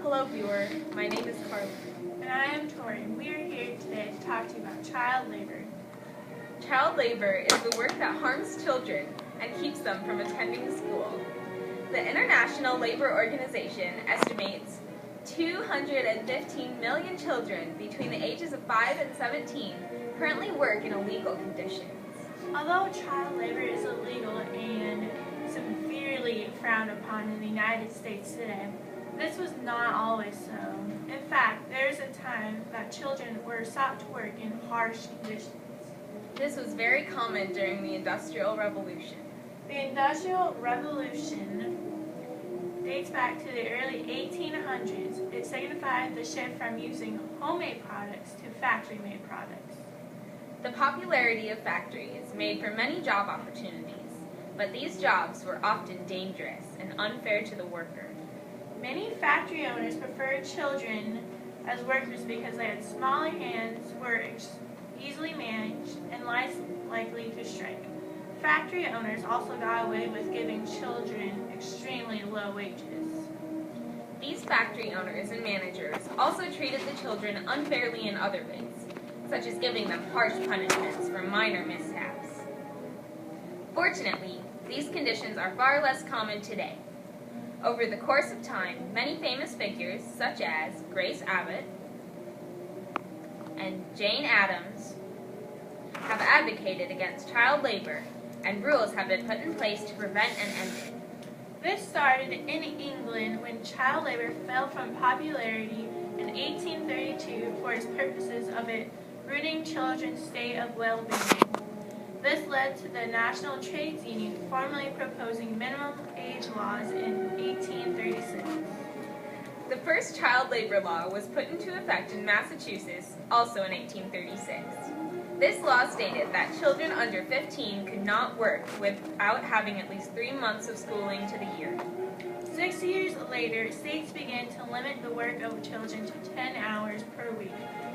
Hello, viewer. My name is Carly. And I am Tori. We are here today to talk to you about child labor. Child labor is the work that harms children and keeps them from attending school. The International Labor Organization estimates 215 million children between the ages of 5 and 17 currently work in illegal conditions. Although child labor is illegal and severely frowned upon in the United States today, this was not always so. In fact, there was a time that children were sought to work in harsh conditions. This was very common during the Industrial Revolution. The Industrial Revolution dates back to the early 1800s. It signified the shift from using homemade products to factory-made products. The popularity of factories made for many job opportunities, but these jobs were often dangerous and unfair to the worker. Many factory owners preferred children as workers because they had smaller hands, were easily managed, and less likely to strike. Factory owners also got away with giving children extremely low wages. These factory owners and managers also treated the children unfairly in other ways, such as giving them harsh punishments for minor mishaps. Fortunately, these conditions are far less common today. Over the course of time, many famous figures, such as Grace Abbott and Jane Addams, have advocated against child labor, and rules have been put in place to prevent and end it. This started in England when child labor fell from popularity in 1832 for its purposes of it ruining children's state of well-being. This led to the National Trades Union formally proposing minimum age laws in 1836. The first child labor law was put into effect in Massachusetts, also in 1836. This law stated that children under 15 could not work without having at least 3 months of schooling to the year. 6 years later, states began to limit the work of children to 10 hours per week.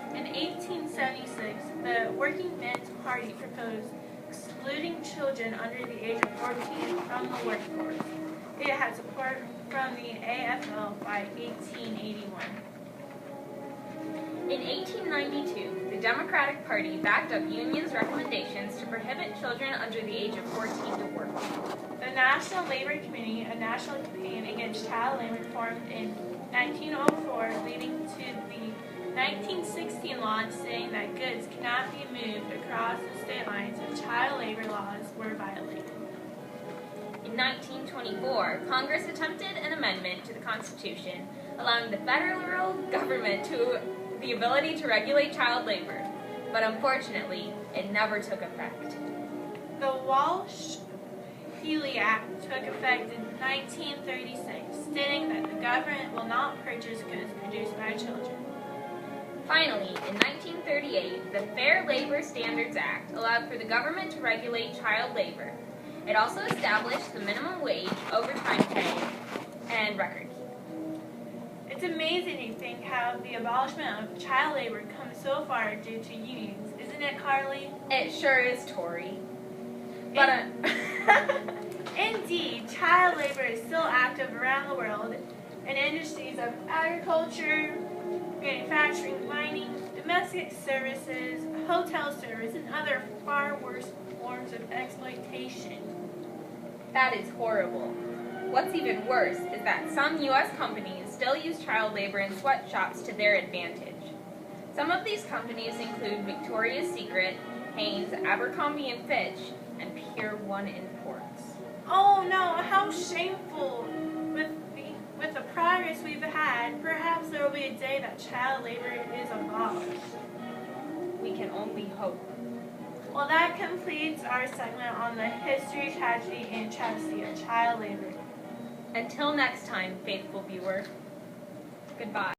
In 1876, the Working Men's Party proposed excluding children under the age of 14 from the workforce. It had support from the AFL by 1881. In 1892, the Democratic Party backed up unions' recommendations to prohibit children under the age of 14 to work. The National Labor Committee, a national campaign against child labor, formed in 1904, leading to the 1916 law stating that goods cannot be moved across the state lines if child labor laws were violated. In 1924, Congress attempted an amendment to the Constitution allowing the federal government the ability to regulate child labor, but unfortunately, it never took effect. The Walsh-Healy Act took effect in 1936, stating that the government will not purchase goods produced by children. Finally, in 1938, the Fair Labor Standards Act allowed for the government to regulate child labor. It also established the minimum wage, overtime pay, and record keeping. It's amazing to think how the abolishment of child labor comes so far due to unions, isn't it, Carly? It sure is, Tori. But Indeed, child labor is still active around the world in industries of agriculture, manufacturing, mining, domestic services, hotel service, and other far worse forms of exploitation. That is horrible. What's even worse is that some U.S. companies still use child labor in sweatshops to their advantage. Some of these companies include Victoria's Secret, Hanes, Abercrombie & Fitch, and Pier 1 Imports. Oh no, how shameful. With the progress we've had, perhaps there will be a day that child labor is abolished. We can only hope. Well, that completes our segment on the history, tragedy, and travesty of child labor. Until next time, faithful viewer, goodbye.